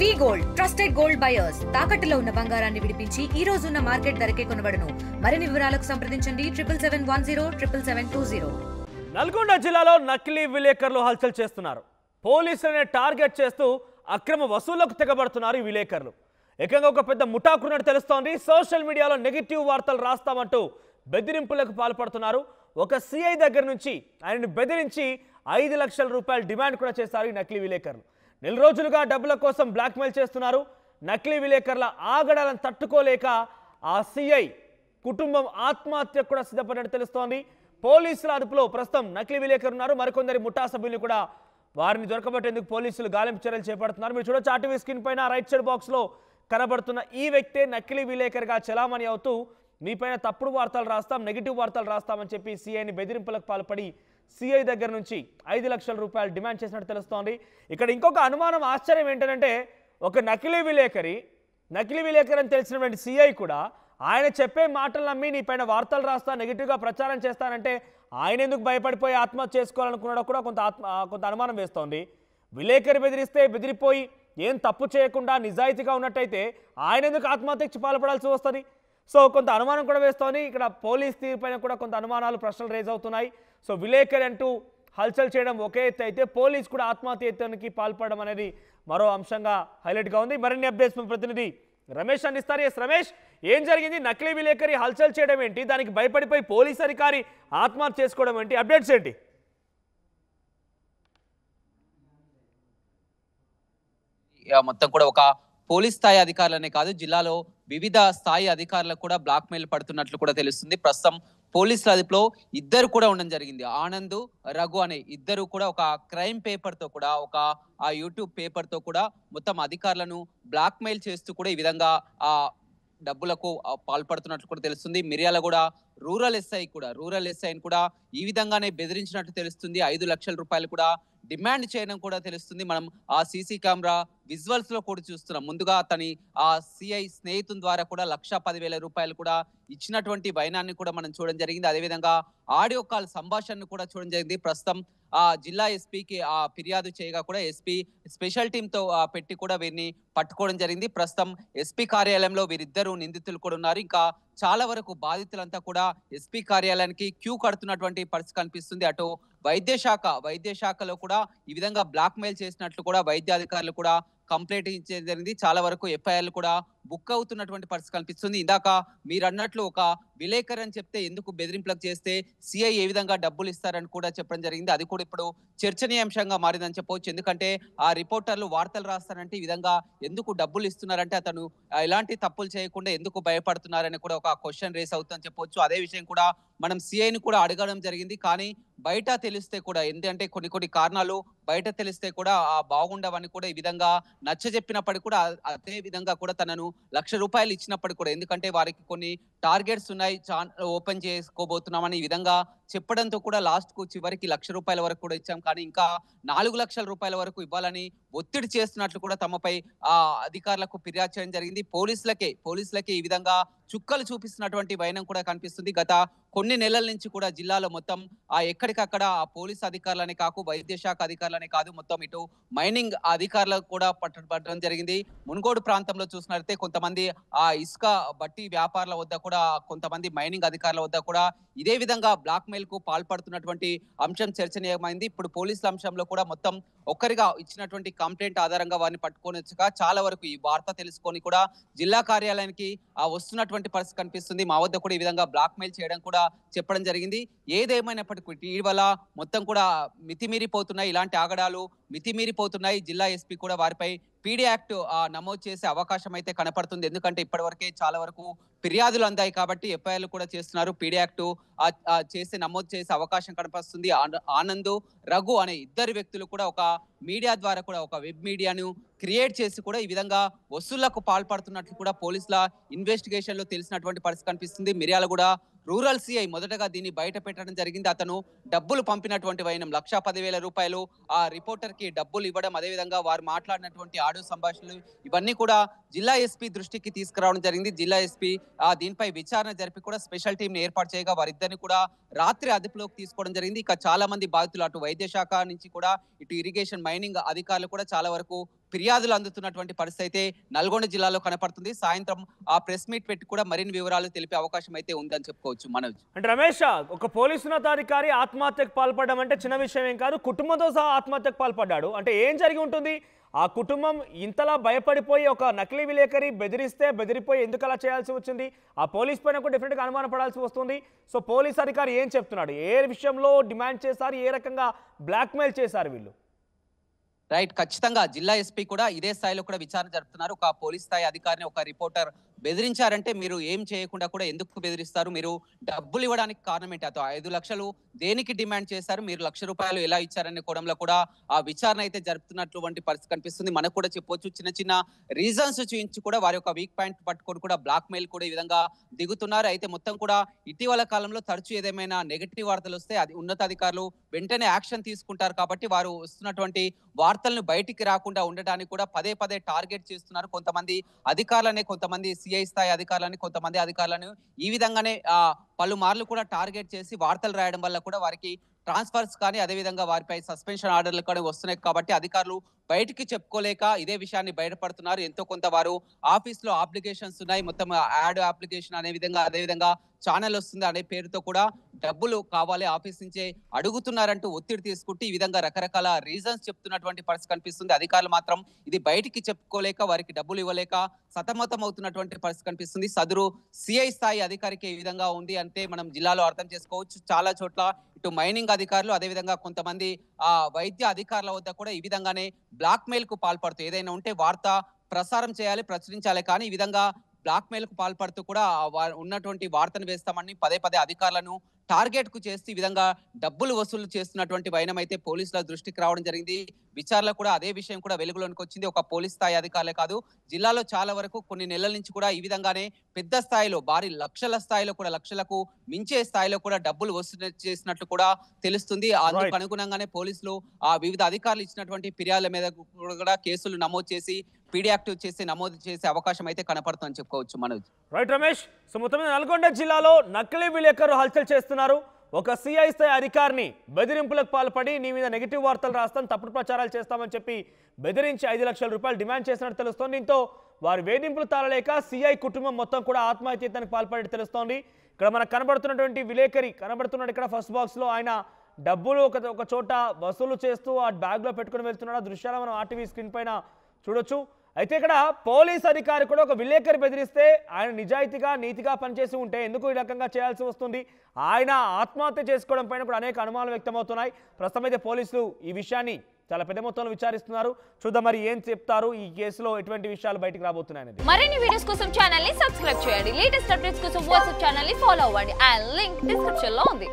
వి gold trusted gold buyers తాకట్టులో ఉన్న బంగారాన్ని విడిపించి ఈ రోజు ఉన్న మార్కెట్ ధరకే కొనబడును. మరిన్ని వివరాలకు సంప్రదించండి 77107720. నల్గొండ జిల్లాలో నకిలీ విలేకరులు హల్చల్ చేస్తున్నారు. పోలీసులనే టార్గెట్ చేస్తూ అక్రమ వసూళ్లకు తెగబడుతున్నారు ఈ విలేకరులు. ఏకంగా ఒక పెద్ద ముఠాకున్నట్టు తెలుస్తోంది. సోషల్ మీడియాలో నెగిటివ్ వార్తలు రాస్తామంటూ బెదిరింపులకు పాల్పడుతున్నారు. ఒక సిఐ దగ్గర నుంచి ఆయనను బెదిరించి 5 లక్షల రూపాయల డిమాండ్ కూడా చేశారు ఈ నకిలీ విలేకరులు. నెల రోజులుగా డబ్బుల కోసం బ్లాక్మెయిల్ చేస్తున్నారు. నకిలీ విలేకరుల ఆగడాలను తట్టుకోలేక ఆ సిఐ కుటుంబం ఆత్మహత్య కూడా సిద్ధపడినట్టు తెలుస్తోంది. పోలీసుల అదుపులో ప్రస్తుతం నకిలీ విలేకరులు ఉన్నారు. మరికొందరి ముఠా సభ్యులు కూడా వారిని దొరకబట్టేందుకు పోలీసులు గాలింపు చర్యలు చేపడుతున్నారు. మీరు చూడొచ్చు ఆర్టీవీ స్క్రీన్ పైన రైట్ సైడ్ బాక్స్లో కనబడుతున్న ఈ వ్యక్తే నకిలీ విలేకరుగా చలామణి అవుతూ మీపైన తప్పుడు వార్తలు రాస్తాం, నెగిటివ్ వార్తలు రాస్తామని చెప్పి సిఐని బెదిరింపులకు పాల్పడి సిఐ దగ్గర నుంచి 5 లక్షల రూపాయలు డిమాండ్ చేసినట్టు తెలుస్తోంది. ఇక్కడ ఇంకొక అనుమానం, ఆశ్చర్యం ఏంటంటే ఒక నకిలీ విలేకరి అని తెలిసినటువంటి సిఐ కూడా ఆయన చెప్పే మాటలు నమ్మి నీ పైన వార్తలు రాస్తా, నెగిటివ్గా ప్రచారం చేస్తానంటే ఆయన ఎందుకు భయపడిపోయి ఆత్మహత్య చేసుకోవాలనుకున్నాడో కూడా కొంత అనుమానం వేస్తోంది. విలేకరి బెదిరిపోయి ఏం తప్పు చేయకుండా నిజాయితీగా ఉన్నట్టయితే ఆయన ఎందుకు ఆత్మహత్యకి పాల్పడాల్సి వస్తుంది? సో కొంత అనుమానం కూడా వేస్తోంది. ఇక్కడ పోలీస్ తీరుపైన కూడా కొంత అనుమానాలు, ప్రశ్నలు రేజ్ అవుతున్నాయి. సో విలేకరి అంటూ హల్చల్ చేయడం ఒకే ఎత్తు అయితే పోలీస్ కూడా ఆత్మహత్య యత్నానికి పాల్పడడం అనేది మరో అంశంగా హైలైట్గా ఉంది. మరిన్ని అప్డేట్స్ ప్రతినిధి రమేష్ అందిస్తారు. ఎస్ రమేష్, ఏం జరిగింది? నకిలీ విలేకరి హల్చల్ చేయడం ఏంటి? దానికి భయపడిపోయి పోలీస్ అధికారి ఆత్మహత్య చేసుకోవడం ఏంటి? అప్డేట్స్ ఏంటి? మొత్తం కూడా ఒక పోలీస్ స్థాయి అధికారులనే కాదు, జిల్లాలో వివిధ స్థాయి అధికారులకు కూడా బ్లాక్ మెయిల్ పడుతున్నట్లు కూడా తెలుస్తుంది. ప్రస్తుతం పోలీసుల అదుపులో ఇద్దరు కూడా ఉండడం జరిగింది. ఆనంద్, రఘు అనే ఇద్దరు కూడా ఒక క్రైమ్ పేపర్ తో కూడా, ఒక ఆ యూట్యూబ్ పేపర్ తో కూడా మొత్తం అధికారులను బ్లాక్ మెయిల్ చేస్తూ కూడా ఈ విధంగా ఆ డబ్బులకు పాల్పడుతున్నట్లు కూడా తెలుస్తుంది. మిర్యాలగూడ రూరల్ ఎస్ఐని కూడా ఈ విధంగానే బెదిరించినట్టు తెలుస్తుంది. 5 లక్షల రూపాయలు కూడా డిమాండ్ చేయడం కూడా తెలుస్తుంది. మనం ఆ సీసీ కెమెరా విజువల్స్ లో కూడా చూస్తున్నాం. ముందుగా అతని ఆ సిఐ స్నేహితుల ద్వారా కూడా 1,10,000 రూపాయలు కూడా ఇచ్చినటువంటి వైనాన్ని కూడా మనం చూడడం జరిగింది. అదేవిధంగా ఆడియో కాల్ సంభాషణను కూడా చూడడం జరిగింది. ప్రస్తుతం ఆ జిల్లా ఎస్పీకి ఆ ఫిర్యాదు చేయగా కూడా ఎస్పీ స్పెషల్ టీమ్ తో పెట్టి కూడా వీరిని పట్టుకోవడం జరిగింది. ప్రస్తుతం ఎస్పీ కార్యాలయంలో వీరిద్దరు నిందితులు కూడా ఉన్నారు. ఇంకా చాలా వరకు బాధితులంతా కూడా ఎస్పీ కార్యాలయానికి క్యూ కడుతున్నటువంటి పరిస్థితి కనిపిస్తుంది. అటు వైద్య శాఖలో కూడా ఈ విధంగా బ్లాక్ మెయిల్ చేసినట్లు కూడా వైద్య అధికారులు కూడా కంప్లైంట్ ఇచ్చేది జరిగింది. చాలా వరకు ఎఫ్ఐఆర్లు కూడా బుక్ అవుతున్నటువంటి పరిస్థితి కనిపిస్తుంది. ఇందాక మీరు అన్నట్లు ఒక విలేకరు అని చెప్తే ఎందుకు బెదిరింపులకు చేస్తే సిఐ ఏ విధంగా డబ్బులు ఇస్తారని కూడా చెప్పడం జరిగింది. అది కూడా ఇప్పుడు చర్చనీయాంశంగా మారిందని చెప్పవచ్చు. ఎందుకంటే ఆ రిపోర్టర్లు వార్తలు రాస్తారంటే ఈ విధంగా ఎందుకు డబ్బులు ఇస్తున్నారంటే అతను ఎలాంటి తప్పులు చేయకుండా ఎందుకు భయపడుతున్నారని కూడా ఒక క్వశ్చన్ రేస్ అవుతుందని చెప్పవచ్చు. అదే విషయం కూడా మనం సిఐని కూడా అడగడం జరిగింది. కానీ బయట తెలిస్తే కూడా, ఎందుకంటే కొన్ని కారణాలు బయట తెలిస్తే కూడా బాగుండవని కూడా ఈ విధంగా నచ్చ చెప్పినప్పటికీ కూడా అదే విధంగా కూడా తనను 1,00,000 రూపాయలు ఇచ్చినప్పటికీ కూడా, ఎందుకంటే వారికి కొన్ని టార్గెట్స్ ఉన్నాయి, ఓపెన్ చేసుకోబోతున్నామని ఈ విధంగా చెప్పడంతో కూడా లాస్ట్ కు చివరికి 1,00,000 రూపాయల వరకు కూడా ఇచ్చాం, కానీ ఇంకా 4 లక్షల రూపాయల వరకు ఇవ్వాలని ఒత్తిడి చేస్తున్నట్లు కూడా తమపై అధికారులకు ఫిర్యాదు చేయడం జరిగింది. పోలీసులకే ఈ విధంగా చుక్కలు చూపిస్తున్నటువంటి వైనం కూడా కనిపిస్తుంది. గత కొన్ని నెలల నుంచి కూడా జిల్లాలో మొత్తం ఎక్కడికక్కడ ఆ పోలీస్ అధికారులనే కాకు, వైద్య శాఖ అధికారులనే కాదు, మొత్తం ఇటు మైనింగ్ అధికారులకు కూడా పట్టడం జరిగింది. మున్గోడు ప్రాంతంలో చూసినట్లయితే కొంతమంది ఆ ఇసుక బట్టి వ్యాపారుల వద్ద కూడా, కొంతమంది మైనింగ్ అధికారుల వద్ద కూడా ఇదే విధంగా బ్లాక్ మెయిల్ కు పాల్పడుతున్నటువంటి అంశం చర్చనీయమైంది. ఇప్పుడు పోలీసుల అంశంలో కూడా మొత్తం ఒక్కరిగా ఇచ్చినటువంటి కంప్లైంట్ ఆధారంగా వారిని పట్టుకొని వచ్చాక చాలా వరకు ఈ వార్త తెలుసుకొని కూడా జిల్లా కార్యాలయానికి వస్తున్నటువంటి పరిస్థితి కనిపిస్తుంది. మా వద్ద కూడా ఈ విధంగా బ్లాక్ మెయిల్ చేయడం కూడా చెప్పడం జరిగింది. ఏదేమైనప్పటికీ ఇటీవల మొత్తం కూడా మితిమీరిపోతున్నాయి, ఇలాంటి ఆగడాలు మితిమీరిపోతున్నాయి. జిల్లా ఎస్పీ కూడా వారిపై పీడీ యాక్ట్ నమోదు చేసే అవకాశం అయితే కనపడుతుంది. ఎందుకంటే ఇప్పటివరకే చాలా వరకు ఫిర్యాదులు అందాయి కాబట్టి ఎఫ్ఐఆర్లు కూడా చేస్తున్నారు. పీడీ యాక్ట్ నమోదు చేసే అవకాశం కనపడుతుంది. ఆనంద్, రఘు అనే ఇద్దరు వ్యక్తులు కూడా ఒక మీడియా ద్వారా కూడా, ఒక వెబ్ మీడియాను క్రియేట్ చేసి కూడా ఈ విధంగా వసూళ్లకు పాల్పడుతున్నట్లు కూడా పోలీసుల ఇన్వెస్టిగేషన్ లో తెలిసినటువంటి పరిస్థితి కనిపిస్తుంది. మిర్యాలగూడ రూరల్ సిఐ మొదటగా దీన్ని బయట పెట్టడం జరిగింది. అతను డబ్బులు పంపినటువంటి వైనం 1,10,000 రూపాయలు ఆ రిపోర్టర్ కి డబ్బులు ఇవ్వడం, అదేవిధంగా వారు మాట్లాడినటువంటి ఆడియో సంభాషణలు ఇవన్నీ కూడా జిల్లా ఎస్పీ దృష్టికి తీసుకురావడం జరిగింది. జిల్లా ఎస్పీ దీనిపై విచారణ జరిపి కూడా స్పెషల్ టీం ఏర్పాటు చేయగా వారిద్దరిని కూడా రాత్రి అదుపులోకి తీసుకోవడం జరిగింది. ఇక చాలా మంది బాధితులు అటు వైద్య శాఖ నుంచి కూడా, ఇటు ఇరిగేషన్ మైనింగ్ అధికారులు కూడా చాలా వరకు ఫిర్యాదులు అందుతున్నటువంటి పరిస్థితి అయితే నల్గొండ జిల్లాలో కనపడుతుంది. సాయంత్రం ఆ ప్రెస్ మీట్ పెట్టి కూడా మరిన్ని వివరాలు తెలిపే అవకాశం అయితే ఉందని చెప్పుకోవచ్చు. మనోజ్, అంటే రమేష్, ఒక పోలీసు ఉన్నతాధికారి ఆత్మహత్యకు పాల్పడడం అంటే చిన్న విషయం ఏం కాదు. కుటుంబంతో సహా ఆత్మహత్యకు పాల్పడ్డాడు అంటే ఏం జరిగి ఉంటుంది? ఆ కుటుంబం ఇంతలా భయపడిపోయి ఒక నకిలీ విలేకరి బెదిరిపోయి ఎందుకు అలా చేయాల్సి వచ్చింది? ఆ పోలీస్ పైన కూడా డెఫినెట్గా అనుమానం పడాల్సి వస్తుంది. సో పోలీస్ అధికారి ఏం చెప్తున్నాడు? ఏ విషయంలో డిమాండ్ చేశారు? ఏ రకంగా బ్లాక్మెయిల్ చేశారు వీళ్ళు? రైట్, ఖచ్చితంగా జిల్లా ఎస్పీ కూడా ఇదే స్థాయిలో కూడా విచారణ జరుపుతున్నారు. ఒక పోలీస్ స్థాయి అధికారిని ఒక రిపోర్టర్ బెదిరించారంటే మీరు ఏం చేయకుండా కూడా ఎందుకు బెదిరిస్తారు? మీరు డబ్బులు ఇవ్వడానికి కారణం ఏంటి? అతో 5 లక్షలు దేనికి డిమాండ్ చేశారు? మీరు ₹1,00,000 ఎలా ఇచ్చారనే కోణంలో కూడా ఆ విచారణ అయితే జరుపుతున్నటువంటి పరిస్థితి కనిపిస్తుంది. మనకు కూడా చెప్పొచ్చు, చిన్న చిన్న రీజన్స్ చూపించి కూడా వారి యొక్క వీక్ పాయింట్ పట్టుకొని కూడా బ్లాక్ మెయిల్ కూడా ఈ విధంగా దిగుతున్నారు. అయితే మొత్తం కూడా ఇటీవల కాలంలో తరచూ ఏదేమైనా నెగటివ్ వార్తలు వస్తే అది ఉన్నతాధికారులు వెంటనే యాక్షన్ తీసుకుంటారు. కాబట్టి వారు వస్తున్నటువంటి వార్తలను బయటికి రాకుండా ఉండడానికి కూడా పదే పదే టార్గెట్ చేస్తున్నారు. కొంతమంది అధికారులనే, కొంతమంది సిఐ స్థాయి అధికారులని, కొంతమంది అధికారులను ఈ విధంగానే పలుమార్లు కూడా టార్గెట్ చేసి వార్తలు రాయడం వల్ల కూడా వారికి ట్రాన్స్ఫర్స్ కానీ అదేవిధంగా వారిపై సస్పెన్షన్ ఆర్డర్లు కానీ వస్తున్నాయి. కాబట్టి అధికారులు బయటికి చెప్పుకోలేక ఇదే విషయాన్ని బయటపడుతున్నారు. ఎంతో కొంత వారు ఆఫీస్లో అప్లికేషన్స్ ఉన్నాయి, మొత్తం యాడ్ అప్లికేషన్ అదేవిధంగా ఛానల్ వస్తుంది అనే పేరుతో కూడా డబ్బులు కావాలి ఆఫీస్ నుంచే అడుగుతున్నారంటూ ఒత్తిడి తీసుకుంటూ ఈ విధంగా రకరకాల రీజన్స్ చెప్తున్నటువంటి పరిస్థితి కనిపిస్తుంది. అధికారులు మాత్రం ఇది బయటికి చెప్పుకోలేక వారికి డబ్బులు ఇవ్వలేక సతమతం అవుతున్నటువంటి పరిస్థితి కనిపిస్తుంది. సదరు సిఐ స్థాయి అధికారికి ఈ విధంగా ఉంది అంటే మనం జిల్లాలో అర్థం చేసుకోవచ్చు. చాలా చోట్ల ఇటు మైనింగ్ అధికారులు అదేవిధంగా కొంతమంది వైద్య అధికారుల వద్ద కూడా ఈ విధంగానే బ్లాక్ మెయిల్ కు పాల్పడుతూ ఏదైనా ఉంటే వార్త ప్రసారం చేయాలి, ప్రచురించాలి, కానీ ఈ విధంగా బ్లాక్ మెయిల్ కు పాల్పడుతూ కూడా ఉన్నటువంటి వార్తను వేస్తామని పదే పదే అధికారులను టార్గెట్ కు చేస్తూ ఈ విధంగా డబ్బులు వసూలు చేస్తున్నటువంటి వైనం అయితే పోలీసుల దృష్టికి రావడం జరిగింది. విచారణ కూడా అదే విషయం కూడా వెలుగులోనికి వచ్చింది. ఒక పోలీస్ స్థాయి అధికారులే కాదు, జిల్లాలో చాలా వరకు కొన్ని నెలల నుంచి కూడా ఈ విధంగానే పెద్ద స్థాయిలో భారీ లక్షల స్థాయిలో కూడా లక్షలకు మించే స్థాయిలో కూడా డబ్బులు వసూలు చేసినట్లు కూడా తెలుస్తుంది. అందుకు అనుగుణంగానే పోలీసులు వివిధ అధికారులు ఇచ్చినటువంటి ఫిర్యాదుల మీద కూడా కేసులు నమోదు చేసి పీడీ యాక్టివ్ చేసి నమోదు చేసే అవకాశం అయితే కనపడుతుందని చెప్పుకోవచ్చు. మనోజ్, రైట్ రమేష్. సో మొత్తం నల్గొండ జిల్లాలో నకిలీ విలేకరులు హల్చల్ చేస్తున్నారు. ఒక సిఐ స్థాయి అధికారిని బెదిరింపులకు పాల్పడి నీ మీద నెగిటివ్ వార్తలు రాస్తాం, తప్పుడు ప్రచారాలు చేస్తామని చెప్పి బెదిరించి ₹5,00,000 డిమాండ్ చేసినట్టు తెలుస్తోంది. దీంతో వారి వేధింపులు తాళలేక సిఐ కుటుంబం మొత్తం కూడా ఆత్మహత్యకు పాల్పడినట్టు తెలుస్తోంది. ఇక్కడ మనకు కనబడుతున్నటువంటి విలేకరి కనబడుతున్నాడు ఇక్కడ ఫస్ట్ బాక్స్ లో. ఆయన డబ్బులు ఒక చోట వసూలు చేస్తూ ఆ బ్యాగ్ లో పెట్టుకుని వెళ్తున్నాడు. ఆ దృశ్యాలు మనం ఆర్టీవీ స్క్రీన్ పైన చూడొచ్చు. అయితే ఇక్కడ పోలీస్ అధికారి కూడా ఒక విలేకరి బెదిరిస్తే ఆయన నిజాయితీగా నీతిగా పనిచేసి ఉంటే ఎందుకు ఈ రకంగా చేయాల్సి వస్తుంది? ఆయన ఆత్మహత్య చేసుకోవడం పైన కూడా అనేక అనుమానాలు వ్యక్తమవుతున్నాయి. ప్రస్తుతం అయితే పోలీసులు ఈ విషయాన్ని చాలా పెద్ద మొత్తంలో విచారిస్తున్నారు. చూద్దాం మరి ఏం చెప్తారు, ఈ కేసులో ఎటువంటి విషయాలు బయటకు రాబోతున్నాయనేది. మరిన్ని వీడియోస్ కోసం ఛానల్ ని సబ్స్క్రైబ్ చేయండి. లేటెస్ట్ అప్డేట్స్ కోసం వాట్సాప్ ఛానల్ ని ఫాలో అవ్వండి. ఆ లింక్ డిస్క్రిప్షన్ లో ఉంది.